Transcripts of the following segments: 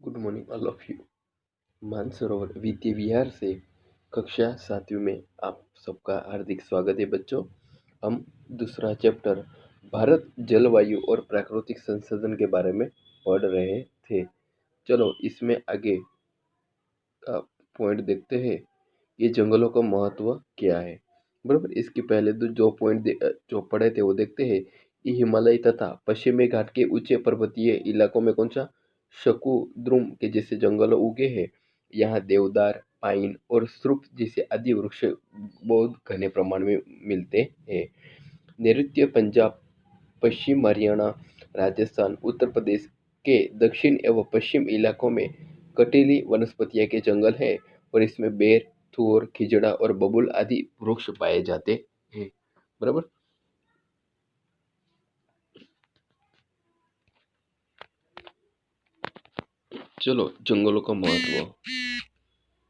Good morning all of you. Mansarovar Vidya Vihar से कक्षा 7वीं में आप सबका हार्दिक स्वागत है बच्चों। हम दूसरा चैप्टर भारत जलवायु और प्राकृतिक संसाधन के बारे में पढ़ रहे थे। चलो इसमें आगे का पॉइंट देखते हैं। ये जंगलों का महत्व क्या है, बराबर। इसके पहले जो पॉइंट जो पढ़े थे वो देखते हैं। ये हिमालय तथा पश्चिमी घाट के ऊंचे पर्वतीय इलाकों में कौन सा शकुद्रुम के जैसे जंगल उगे हैं। यहाँ देवदार, पाइन और सृप जैसे आदि वृक्ष बहुत घने प्रमाण में मिलते हैं। नैऋत्य पंजाब, पश्चिम हरियाणा, राजस्थान, उत्तर प्रदेश के दक्षिण एवं पश्चिम इलाकों में कटीली वनस्पतियां के जंगल हैं और इसमें बेर, थूर, खिजड़ा और बबूल आदि वृक्ष पाए जाते हैं, बराबर। चलो जंगलों का महत्व।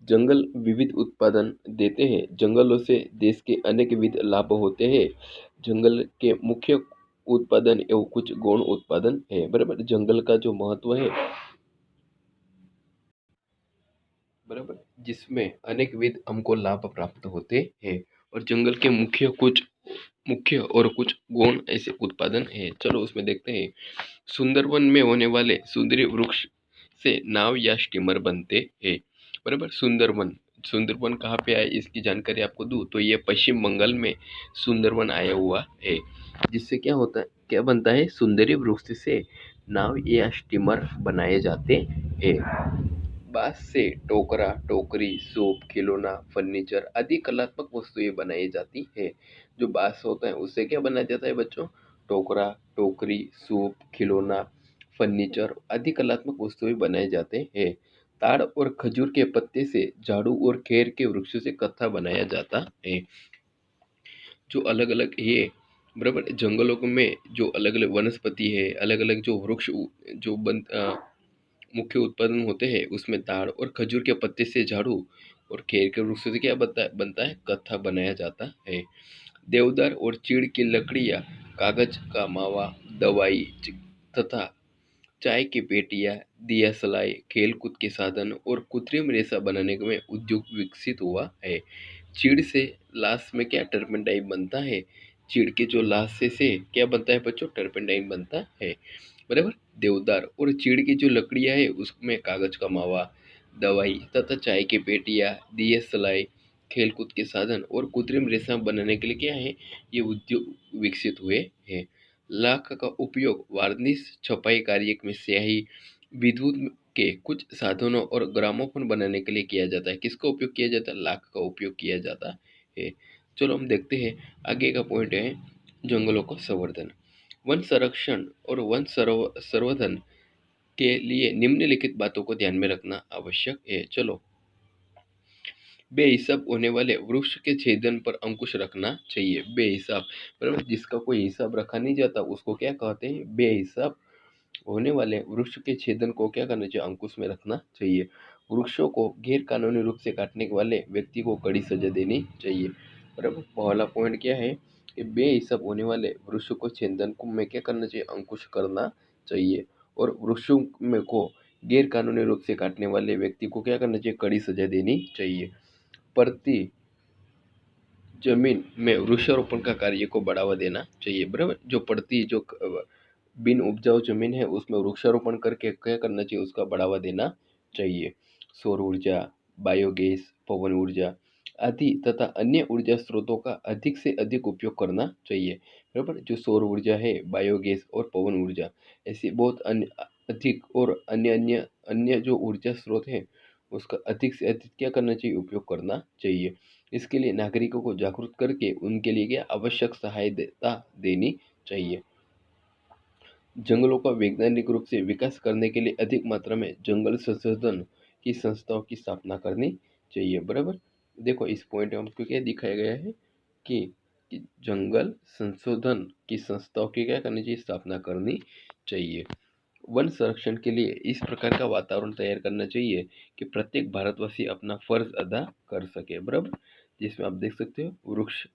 जंगल विविध उत्पादन देते हैं। जंगलों से देश के अनेक विविध लाभ होते हैं। जंगल के मुख्य उत्पादन एवं कुछ गौण उत्पादन है, बराबर। जंगल का जो महत्व है, बराबर, जिसमें अनेक विध हमको लाभ प्राप्त होते हैं और जंगल के मुख्य और कुछ गौण ऐसे उत्पादन है। चलो उसमें देखते हैं। सुंदरवन में होने वाले सुंदरी वृक्ष से नाव या स्टीमर बनते हैं, बराबर। सुंदरवन कहाँ पे आया इसकी जानकारी आपको दूं तो ये पश्चिम बंगाल में सुंदरवन आया हुआ है, जिससे क्या होता है, क्या बनता है, सुंदरी वृक्ष से नाव या स्टीमर बनाए जाते हैं। बांस से टोकरा, टोकरी, सूप, खिलौना, फर्नीचर आदि कलात्मक वस्तुएं बनाई जाती है। जो बांस होता है उससे क्या बनाया जाता है बच्चों, टोकरा, टोकरी, सूप, खिलौना, फर्नीचर आदि कलात्मक वस्तुएं बनाए जाते हैं। ताड़ और खजूर के पत्ते से झाड़ू और खेर के वृक्षों से कत्था बनाया जाता है। जो अलग अलग ये, बराबर, जंगलों में जो अलग अलग वनस्पति है, अलग अलग जो वृक्ष जो मुख्य उत्पादन होते हैं, उसमें ताड़ और खजूर के पत्ते से झाड़ू और खेर के वृक्ष से क्या बनता है, कत्था बनाया जाता है। देवदार और चीड़ की लकड़ियाँ, कागज का मावा, दवाई तथा चाय की पेटियाँ, दिया सलाई, खेल कूद के साधन और कृत्रिम रेशा बनाने में उद्योग विकसित हुआ है। चीड़ से लाश में क्या, टर्पेंटाइन बनता है। चीड़ के जो लाश से क्या बनता है बच्चों, टर्पेंटाइन बनता है, बराबर। देवदार और चीड़ की जो लकड़ियाँ है उसमें कागज का मावा, दवाई तथा चाय की पेटियाँ, दिए सलाई, खेल कूद के साधन और कृत्रिम रेशा बनाने के लिए क्या है, ये उद्योग विकसित हुए हैं। लाख का उपयोग वार्निश, छपाई कार्य में स्याही, विद्युत के कुछ साधनों और ग्रामोफोन बनाने के लिए किया जाता है। किसका उपयोग किया जाता है, लाख का उपयोग किया जाता है। चलो हम देखते हैं आगे का पॉइंट है, जंगलों का संवर्धन। वन संरक्षण और वन संवर्धन के लिए निम्नलिखित बातों को ध्यान में रखना आवश्यक है। चलो, बेहिसाब होने वाले वृक्ष के छेदन पर अंकुश रखना चाहिए। बेहिसाब, बराबर, जिसका कोई हिसाब रखा नहीं जाता उसको क्या कहते हैं, बेहिसाब होने वाले वृक्ष के छेदन को क्या करना चाहिए, अंकुश में रखना चाहिए। वृक्षों को गैर कानूनी रूप से काटने वाले व्यक्ति को कड़ी सजा देनी चाहिए, बराबर। पहला पॉइंट क्या है कि बेहिसाब होने वाले वृक्ष को छेदन को में क्या करना चाहिए, अंकुश करना चाहिए। और वृक्षों में को गैर कानूनी रूप से काटने वाले व्यक्ति को क्या करना चाहिए, कड़ी सजा देनी चाहिए। प्रति जमीन में वृक्षारोपण का कार्य को बढ़ावा देना चाहिए, बराबर। जो पड़ती जो बिन उपजाऊ जमीन है उसमें वृक्षारोपण करके क्या करना चाहिए, उसका बढ़ावा देना चाहिए। सौर ऊर्जा, बायोगैस, पवन ऊर्जा आदि तथा अन्य ऊर्जा स्रोतों का अधिक से अधिक उपयोग करना चाहिए, बराबर। जो सौर ऊर्जा है, बायोगैस और पवन ऊर्जा, ऐसी बहुत अन्य अधिक और अन्य अन्य अन्य जो ऊर्जा स्रोत है उसका अधिक से अधिक क्या करना चाहिए, उपयोग करना चाहिए। इसके लिए नागरिकों को जागरूक करके उनके लिए क्या आवश्यक सहायता देनी चाहिए। जंगलों का वैज्ञानिक रूप से विकास करने के लिए अधिक मात्रा में जंगल संशोधन की संस्थाओं की स्थापना करनी चाहिए, बराबर। देखो इस पॉइंट में हमको क्या दिखाया गया है कि, जंगल संशोधन की संस्थाओं की क्या करनी चाहिए, स्थापना करनी चाहिए। वन संरक्षण के लिए इस प्रकार का वातावरण तैयार करना चाहिए कि प्रत्येक भारतवासी अपना फर्ज अदा कर सके, बराबर। जिसमें आप देख सकते हो, वृक्ष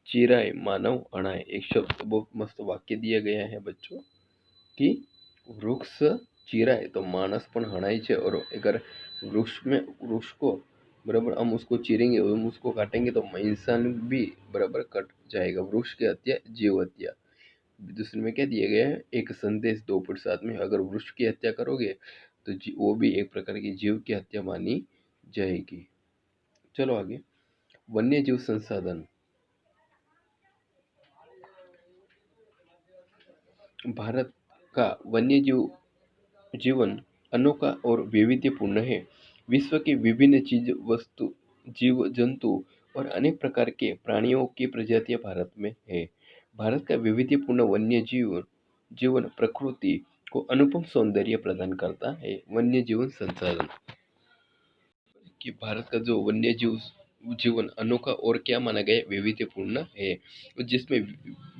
चिराए मानव अणाए, एक शब्द बहुत मस्त वाक्य दिया गया है बच्चों कि वृक्ष ચીરાય તો માણસ પણ હણાય છે और अगर वृक्ष को बराबर हम उसको चीरेंगे हम उसको काटेंगे तो इंसान भी बराबर कट जाएगा। वृक्ष की हत्या जीव हत्या। दूसरे में क्या दिया गया है, एक संदेश 2.7 में, अगर वृक्ष की हत्या करोगे तो वो भी एक प्रकार की जीव की हत्या मानी जाएगी। चलो आगे, वन्य जीव संसाधन। भारत का वन्य जीव जीवन अनोखा और वैविध्यपूर्ण है। विश्व के विभिन्न चीज वस्तु जीव जंतु और अनेक प्रकार के प्राणियों की प्रजातियां भारत में है। भारत का वैविध्यपूर्ण वन्य जीवन प्रकृति को अनुपम सौंदर्य प्रदान करता है। वन्य जीवन संसाधन कि भारत का जो वन्य जीवन अनोखा और क्या माना गया है, वैविध्यपूर्ण है, जिसमें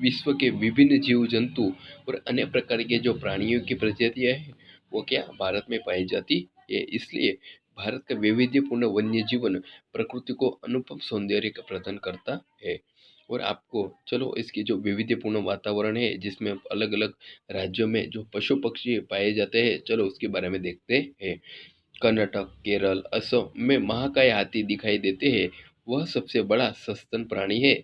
विश्व के विभिन्न जीव जंतु और अन्य प्रकार के जो प्राणियों की प्रजातियां हैं वो क्या भारत में पाई जाती है। इसलिए भारत का वैविध्यपूर्ण वन्य जीवन प्रकृति को अनुपम सौंदर्य का प्रदान करता है। और आपको चलो इसकी जो वैविध्यपूर्ण वातावरण है जिसमें अलग अलग राज्यों में जो पशु पक्षी पाए जाते हैं, चलो उसके बारे में देखते हैं। कर्नाटक, केरल, असम में महाकाय हाथी दिखाई देते हैं। वह सबसे बड़ा सस्तन प्राणी है।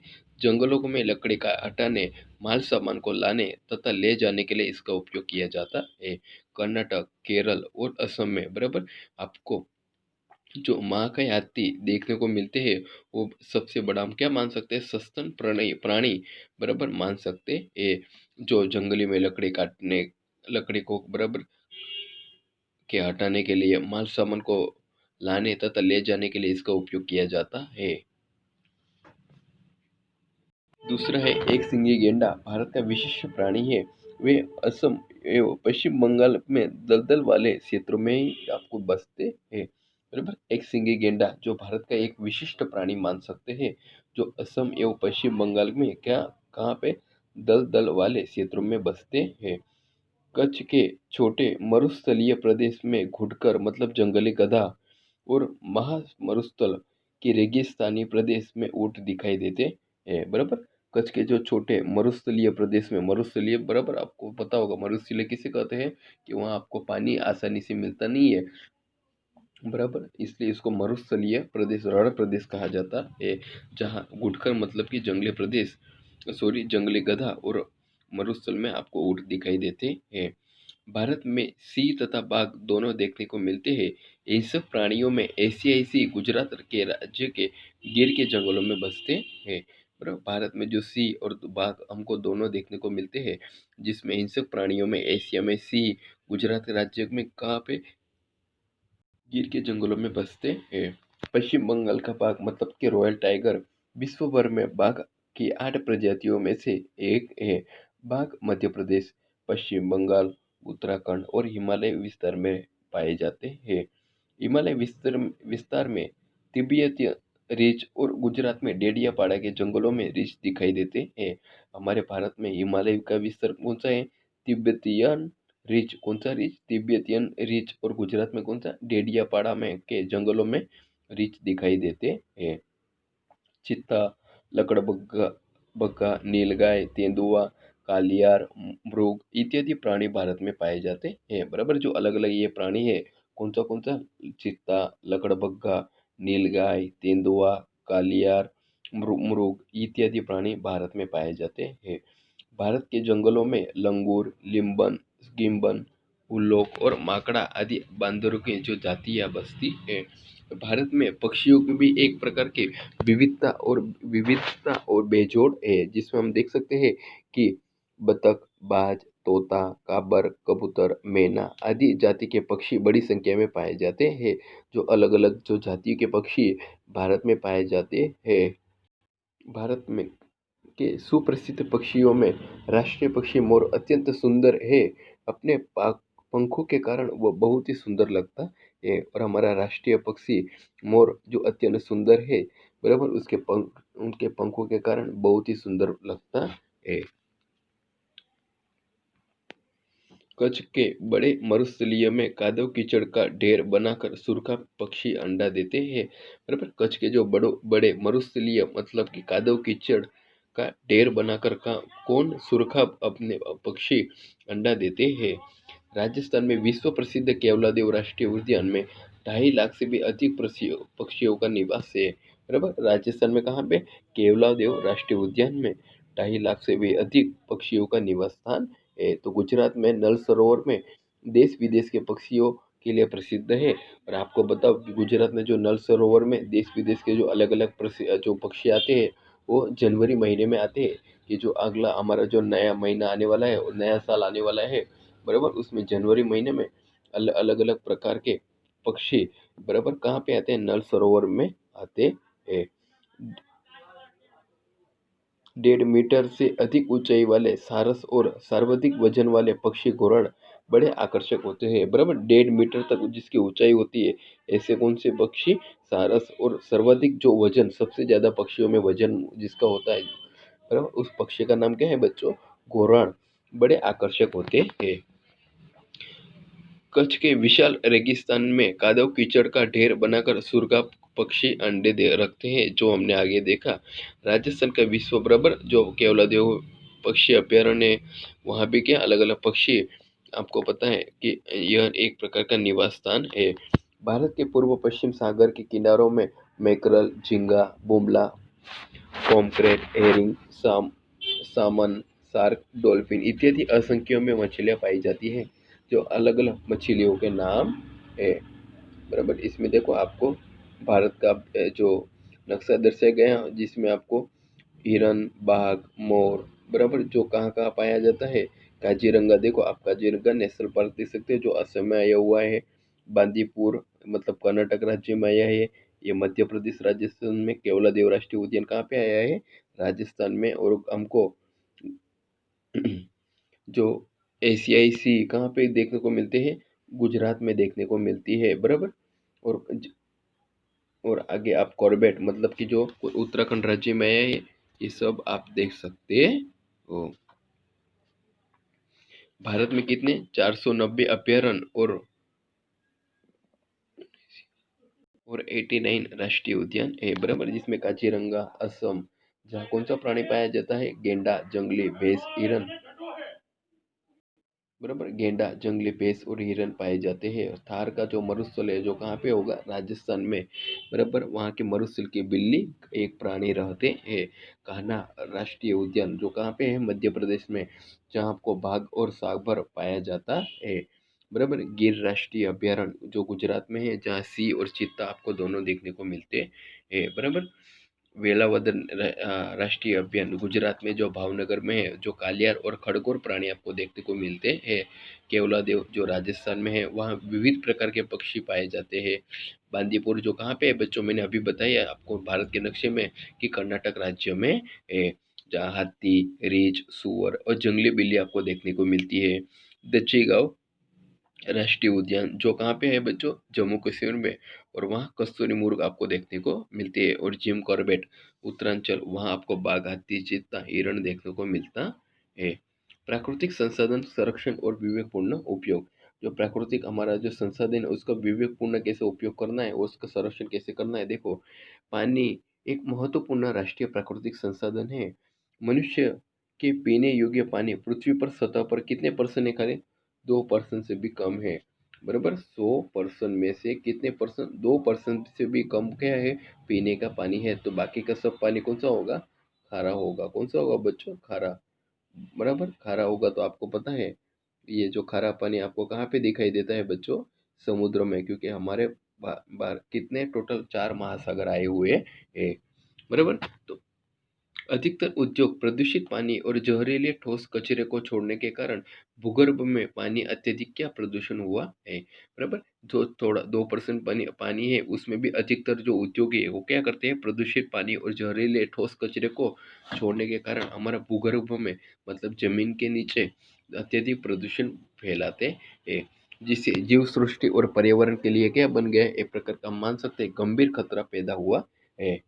जंगलों में लकड़ी का हटाने, माल सामान को लाने तथा ले जाने के लिए इसका उपयोग किया जाता है। कर्नाटक, केरल और असम में बराबर आपको जो महाकाय हाथी देखने को मिलते हैं वो सबसे बड़ा हम क्या मान सकते हैं, सस्तन प्राणी प्राणी बराबर मान सकते हैं। जो जंगली में लकड़ी को बराबर के हटाने के लिए, माल सामान को लाने तथा ले जाने के लिए इसका उपयोग किया जाता है। दूसरा है एक सिंगी गेंडा, भारत का विशिष्ट प्राणी है। वे असम एवं पश्चिम बंगाल में दलदल वाले क्षेत्रों में ही आपको बसते हैं। बराबर, एक सिंगी गेंडा जो भारत का एक विशिष्ट प्राणी मान सकते हैं, जो असम एवं पश्चिम बंगाल में क्या कहाँ पे दलदल वाले क्षेत्रों में बसते हैं। कच्छ के छोटे मरुस्थलीय प्रदेश में घुटकर मतलब जंगली गधा और महामरुस्थल के रेगिस्तानी प्रदेश में ऊंट दिखाई देते हैं। बराबर, कच्छ के जो छोटे मरुस्थलीय प्रदेश में, मरुस्थलीय बराबर आपको पता होगा मरुस्थलीय किसे कहते हैं कि वहाँ आपको पानी आसानी से मिलता नहीं है, बराबर, इसलिए इसको मरुस्थलीय प्रदेश, रण प्रदेश कहा जाता है। जहाँ घुटकर मतलब कि जंगली प्रदेश, सॉरी जंगली गधा और मरुस्थल में आपको ऊंट दिखाई देते हैं। भारत में सिंह तथा बाघ दोनों देखने को मिलते हैं। इन सब प्राणियों में एशियाई सिंह गुजरात के राज्य के गिर के जंगलों में बसते हैं। और भारत में जो सिंह और बाघ हमको दोनों देखने को मिलते हैं, जिसमें हिंसक प्राणियों में एशिया में सिंह गुजरात राज्य में कहाँ पे गिर के जंगलों में बसते हैं। पश्चिम बंगाल का बाघ मतलब कि रॉयल टाइगर विश्व भर में बाघ की 8 प्रजातियों में से एक है। बाघ मध्य प्रदेश, पश्चिम बंगाल, उत्तराखंड और हिमालय विस्तार में पाए जाते हैं। हिमालय विस्तार में तिब्बती रीछ और गुजरात में डेडियापाड़ा के जंगलों में रीछ दिखाई देते हैं। हमारे भारत में हिमालय का विस्तार कौन सा है, तिब्बतियन रीछ, कौन सा रीछ, तिब्बतियन रीछ, और गुजरात में कौन सा, डेडियापाड़ा में के जंगलों में रीछ दिखाई देते हैं। चीता, लकड़बग्गा बग्गा, नीलगाय, तेंदुआ, कालियार, मृग इत्यादि प्राणी भारत में पाए जाते हैं। बराबर, जो अलग अलग ये प्राणी है कौन सा, चीता, लकड़बग्गा, नीलगाय, तेंदुआ, कालियार, मृग इत्यादि प्राणी भारत में पाए जाते हैं। भारत के जंगलों में लंगूर, लिम्बन, गिम्बन, उल्लोक और माकड़ा आदि बांदरों की जो जातियां बसती है। भारत में पक्षियों की भी एक प्रकार की विविधता और बेजोड़ है, जिसमें हम देख सकते हैं कि बतख, बाज, तोता, काबर, कबूतर, मैना आदि जाति के पक्षी बड़ी संख्या में पाए जाते हैं। जो अलग अलग जो जाति के पक्षी भारत में पाए जाते हैं। भारत में के सुप्रसिद्ध पक्षियों में राष्ट्रीय पक्षी मोर अत्यंत सुंदर है। अपने पंखों के कारण वह बहुत ही सुंदर लगता है। और हमारा राष्ट्रीय पक्षी मोर जो अत्यंत सुंदर है, बराबर, उनके पंखों के कारण बहुत ही सुंदर लगता है। कच्छ के बड़े मरुस्थलीय में कादव कीचड़ का ढेर बनाकर सुरखा पक्षी अंडा देते हैं। बराबर, कच्छ के जो बड़े मरुस्थलीय मतलब कि कादव कीचड़ का ढेर बनाकर कौन सुरखा अपने पक्षी अंडा देते हैं। राजस्थान में विश्व प्रसिद्ध केवलादेव राष्ट्रीय उद्यान में 2.5 लाख से भी अधिक पक्षियों का निवास है। बराबर, राजस्थान में कहाँ पे? केवलादेव राष्ट्रीय उद्यान में 2.5 लाख से भी अधिक पक्षियों का निवास स्थान है। तो गुजरात में नल सरोवर में देश विदेश के पक्षियों के लिए प्रसिद्ध है। और आपको बताओ कि गुजरात में जो नल सरोवर में देश विदेश के जो अलग अलग जो पक्षी आते हैं वो जनवरी महीने में आते हैं। कि जो अगला हमारा जो नया महीना आने वाला है और नया साल आने वाला है, बराबर, उसमें जनवरी महीने में अलग अलग प्रकार के पक्षी, बराबर, कहाँ पे आते हैं? नल सरोवर में आते हैं। 1.5 मीटर से अधिक ऊंचाई वाले सारस और सर्वाधिक वजन वाले पक्षी घोड़ाड बड़े आकर्षक होते हैं। बराबर, 1.5 मीटर तक जिसकी ऊंचाई होती है, ऐसे कौन से पक्षी? सारस और सर्वाधिक जो वजन, सबसे ज्यादा पक्षियों में वजन जिसका होता है, बराबर, उस पक्षी का नाम क्या है बच्चों? घोड़ाड बड़े आकर्षक होते हैं। कच्छ के विशाल रेगिस्तान में कादव कीचड़ का ढेर बनाकर सुरगा पक्षी अंडे दे रखते हैं, जो हमने आगे देखा। राजस्थान का विश्व, बराबर, जो केवलादेव पक्षी अभ्यारण्य है, वहाँ भी क्या अलग अलग पक्षी, आपको पता है कि यह एक प्रकार का निवास स्थान है। भारत के पूर्व पश्चिम सागर के किनारों में मैकरल, झींगा, बुमला, पॉम्फ्रेट, हेरिंग, सामन, शार्क, डॉल्फिन इत्यादि असंख्यों में मछलियां पाई जाती हैं, जो अलग अलग मछलियों के नाम है। बराबर, इसमें देखो आपको भारत का जो नक्शा दर्शाया गया है, जिसमें आपको हिरन, बाघ, मोर, बराबर, जो कहाँ कहाँ पाया जाता है। काजीरंगा, देखो आप काजीरंगा नेशनल पार्क देख सकते हो, जो असम में आया हुआ है। बांदीपुर मतलब कर्नाटक राज्य में आया है। ये मध्य प्रदेश राजस्थान में केवलादेव राष्ट्रीय उद्यान कहाँ पे आया है? राजस्थान में। और हमको जो एशियाई सी कहाँ पे देखने को मिलते हैं? गुजरात में देखने को मिलती है, बराबर। और और आगे आप कॉर्बेट मतलब कि जो उत्तराखंड राज्य में है, ये सब आप देख सकते हो। भारत में कितने? 490 अभ्यारण्य और 89 राष्ट्रीय उद्यान है, बराबर, जिसमें काजीरंगा असम, जहाँ कौन सा प्राणी पाया जाता है? गेंडा, जंगली भैंस, हिरन, बराबर, गेंडा, जंगली भैंस और हिरन पाए जाते हैं। और थार का जो मरुस्थल है, जो कहाँ पे होगा? राजस्थान में, बराबर, वहाँ के मरुस्थल की बिल्ली एक प्राणी रहते हैं। कान्हा राष्ट्रीय उद्यान जो कहाँ पे है? मध्य प्रदेश में, जहाँ आपको बाघ और सागर पाया जाता है। बराबर, गिर राष्ट्रीय अभ्यारण्य जो गुजरात में है, जहाँ सिंह और चीता आपको दोनों देखने को मिलते हैं, बराबर। वेलावदर राष्ट्रीय अभ्यारण्य गुजरात में जो भावनगर में है, जो कालियार और खड़गोर प्राणी आपको देखने को मिलते हैं। केवलादेव जो राजस्थान में है, वहाँ विविध प्रकार के पक्षी पाए जाते हैं। बांदीपुर जो कहाँ पे है बच्चों? मैंने अभी बताया आपको भारत के नक्शे में कि कर्नाटक राज्य में है, जहाँ हाथी, रीछ, सुअर और जंगली बिल्ली आपको देखने को मिलती है। दच्चीगांव राष्ट्रीय उद्यान जो कहाँ पे है बच्चों? जम्मू कश्मीर में। और वहाँ कस्तूरी मुर्ग आपको देखने को मिलती है। और जिम कॉर्बेट उत्तरांचल, वहाँ आपको बाघ, हाथी, चीता, हिरण देखने को मिलता है। प्राकृतिक संसाधन संरक्षण और विवेकपूर्ण उपयोग, जो प्राकृतिक हमारा जो संसाधन है उसका विवेकपूर्ण कैसे उपयोग करना है, उसका संरक्षण कैसे करना है। देखो, पानी एक महत्वपूर्ण राष्ट्रीय प्राकृतिक संसाधन है। मनुष्य के पीने योग्य पानी पृथ्वी पर सतह पर कितने परसेंट है खाली? 2% से भी कम है, बराबर। 100% में से कितने परसेंट? 2% से भी कम क्या है? पीने का पानी है। तो बाकी का सब पानी कौन सा होगा? खारा होगा। कौन सा होगा बच्चों? खारा, बराबर, खारा होगा। तो आपको पता है ये जो खारा पानी आपको कहाँ पे दिखाई देता है बच्चों? समुद्र में, क्योंकि हमारे कितने टोटल 4 महासागर आए हुए हैं, बराबर। तो अधिकतर उद्योग प्रदूषित पानी और जहरीले ठोस कचरे को छोड़ने के कारण भूगर्भ में पानी अत्यधिक क्या प्रदूषण हुआ है, बराबर। जो थोड़ा 2% पानी पानी है, उसमें भी अधिकतर जो उद्योग है वो क्या करते हैं? प्रदूषित पानी और जहरीले ठोस कचरे को छोड़ने के कारण हमारा भूगर्भ में मतलब जमीन के नीचे अत्यधिक प्रदूषण फैलाते हैं, जिससे जीव सृष्टि और पर्यावरण के लिए क्या बन गया है? एक प्रकार का मान सकते हैं गंभीर खतरा पैदा हुआ है।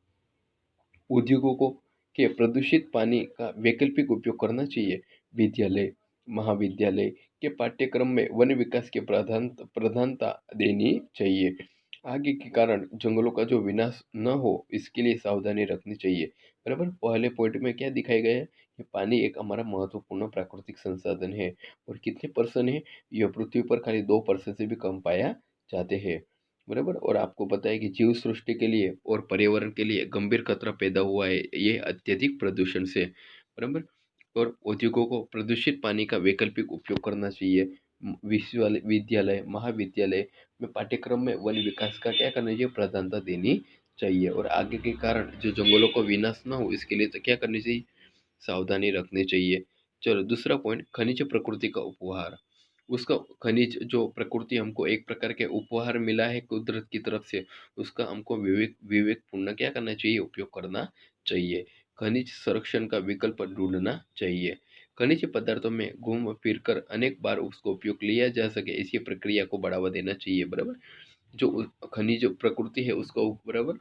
उद्योगों को के प्रदूषित पानी का वैकल्पिक उपयोग करना चाहिए। विद्यालय, महाविद्यालय के पाठ्यक्रम में वन विकास की प्रधानता देनी चाहिए। आगे के कारण जंगलों का जो विनाश न हो, इसके लिए सावधानी रखनी चाहिए, बराबर। पहले पॉइंट में क्या दिखाया गया है ये पानी एक हमारा महत्वपूर्ण प्राकृतिक संसाधन है और कितने परसेंट है, यह पृथ्वी पर खाली 2% से भी कम पाया जाते हैं। बराबर। और आपको पता है कि जीव सृष्टि के लिए और पर्यावरण के लिए गंभीर खतरा पैदा हुआ है ये अत्यधिक प्रदूषण से। बराबर। और उद्योगों को प्रदूषित पानी का वैकल्पिक उपयोग करना चाहिए। विश्वविद्यालय महाविद्यालय में पाठ्यक्रम में वन विकास का क्या करना चाहिए, प्रधानता देनी चाहिए। और आगे के कारण जो जंगलों को विनाश ना हो इसके लिए तो क्या करनी चाहिए, सावधानी रखनी चाहिए। चलो दूसरा पॉइंट, खनिज प्रकृति का उपहार। उसका खनिज जो प्रकृति हमको एक प्रकार के उपहार मिला है कुदरत की तरफ से, उसका हमको विवेकपूर्ण क्या करना चाहिए, उपयोग करना चाहिए। खनिज संरक्षण का विकल्प ढूंढना चाहिए। खनिज पदार्थों में घूम फिर कर अनेक बार उसको उपयोग लिया जा सके ऐसी प्रक्रिया को बढ़ावा देना चाहिए। बराबर। जो खनिज प्रकृति है उसका बराबर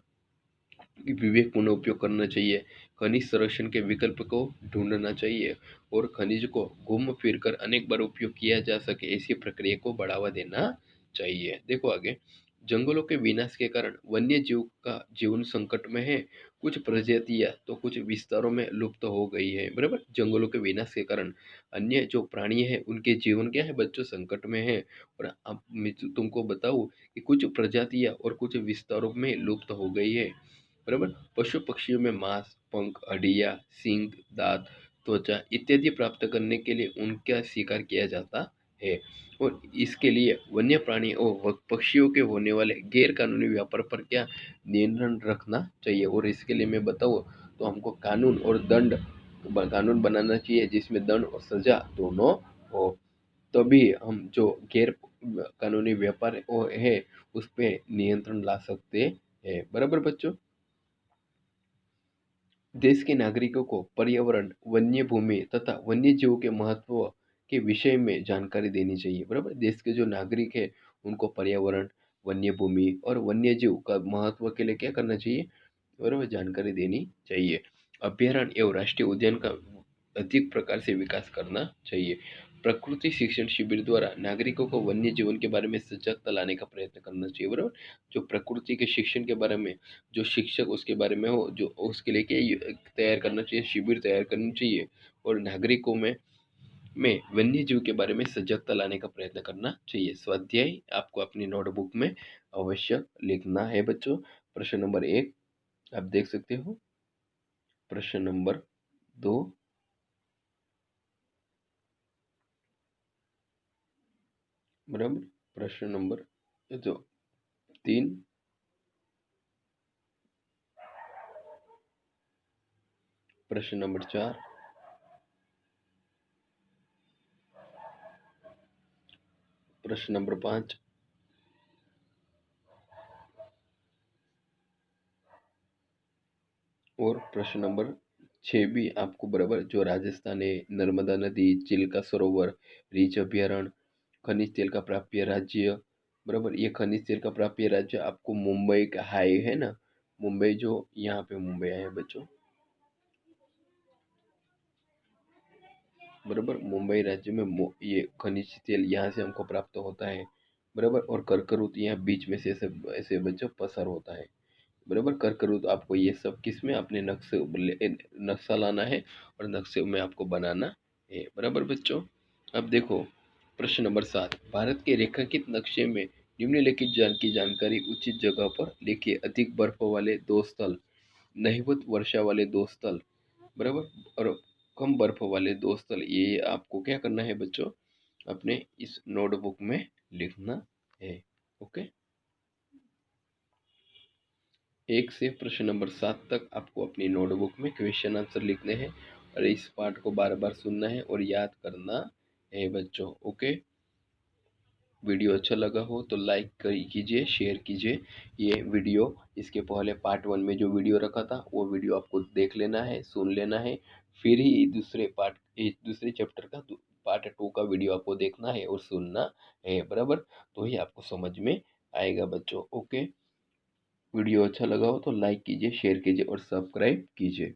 विवेकपूर्ण उपयोग करना चाहिए। खनिज संरक्षण के विकल्प को ढूंढना चाहिए और खनिज को घूम फिर कर अनेक बार उपयोग किया जा सके ऐसी प्रक्रिया को बढ़ावा देना चाहिए। देखो आगे, जंगलों के विनाश के कारण वन्य जीव का जीवन संकट में है। कुछ प्रजातियां तो कुछ विस्तारों में लुप्त हो गई है। बराबर। जंगलों के विनाश के कारण अन्य जो प्राणी है उनके जीवन क्या है बच्चों, संकट में है। और अब मैं तुमको बताऊं कि कुछ प्रजातियां और कुछ विस्तारों में लुप्त हो गई है। बराबर। पशु पक्षियों में मांस, पंख, हड्डियां, सींग, दांत, त्वचा इत्यादि प्राप्त करने के लिए उनका शिकार किया जाता है। और इसके लिए वन्य प्राणी और पक्षियों के होने वाले गैर कानूनी व्यापार पर क्या नियंत्रण रखना चाहिए। और इसके लिए मैं बताऊँ तो हमको कानून और दंड कानून बनाना चाहिए जिसमें दंड और सजा दोनों हो। तभी हम जो गैर कानूनी व्यापार है उस पे नियंत्रण ला सकते हैं। बराबर बच्चों। देश के नागरिकों को पर्यावरण, वन्य भूमि तथा वन्य जीवों के महत्व के विषय में जानकारी देनी चाहिए। बराबर। देश के जो नागरिक है उनको पर्यावरण, वन्य भूमि और वन्य जीव का महत्व के लिए क्या करना चाहिए, बराबर जानकारी देनी चाहिए। अभ्यारण्य एवं राष्ट्रीय उद्यान का अधिक प्रकार से विकास करना चाहिए। प्रकृति शिक्षण शिविर द्वारा नागरिकों को वन्य जीवन के बारे में सजगता लाने का प्रयत्न करना चाहिए। बराबर। जो प्रकृति के शिक्षण के बारे में जो शिक्षक उसके बारे में हो, जो उसके लिए क्या तैयार करना चाहिए, शिविर तैयार करनी चाहिए। और नागरिकों में वन्य जीव के बारे में सजगता लाने का प्रयत्न करना चाहिए। स्वाध्याय आपको अपनी नोटबुक में अवश्य लिखना है बच्चों। प्रश्न नंबर 1 आप देख सकते हो। प्रश्न नंबर 2, बराबर। प्रश्न नंबर जो 3, प्रश्न नंबर 4, प्रश्न नंबर 5, और प्रश्न नंबर 6 भी आपको बराबर जो राजस्थान है, नर्मदा नदी, चिल्का सरोवर, रीछ अभ्यारण्य, खनिज तेल का प्राप्य राज्य। बराबर। ये खनिज तेल का प्राप्य राज्य आपको मुंबई का हाई है ना, मुंबई जो यहाँ पे मुंबई है बच्चों। बराबर। मुंबई राज्य में ये खनिज तेल यहाँ से हमको प्राप्त होता है। बराबर। और कर्कवृत यहाँ बीच में से ऐसे ऐसे बच्चों पसार होता है। बराबर। कर्कवृत आपको ये सब किस में अपने नक्शा लाना है और नक्शे में आपको बनाना है। बराबर बच्चों। अब देखो प्रश्न नंबर 7, भारत के रेखांकित नक्शे में निम्नलिखित की जानकारी उचित जगह पर लिखिए। अधिक बर्फ वाले 2 स्थल, नहिवत वर्षा वाले 2 स्थल, बराबर। और कम बर्फ वाले 2 स्थल, ये आपको क्या करना है बच्चों, अपने इस नोटबुक में लिखना है। ओके। 1 से प्रश्न नंबर 7 तक आपको अपनी नोटबुक में क्वेश्चन आंसर लिखने हैं और इस पार्ट को बार बार सुनना है और याद करना है बच्चों। ओके। वीडियो अच्छा लगा हो तो लाइक कीजिए, शेयर कीजिए। ये वीडियो इसके पहले पार्ट 1 में जो वीडियो रखा था वो वीडियो आपको देख लेना है, सुन लेना है। फिर ही दूसरे चैप्टर का पार्ट 2 का वीडियो आपको देखना है और सुनना है। बराबर। तो ही आपको समझ में आएगा बच्चों। ओके। वीडियो अच्छा लगा हो तो लाइक कीजिए, शेयर कीजिए और सब्सक्राइब कीजिए।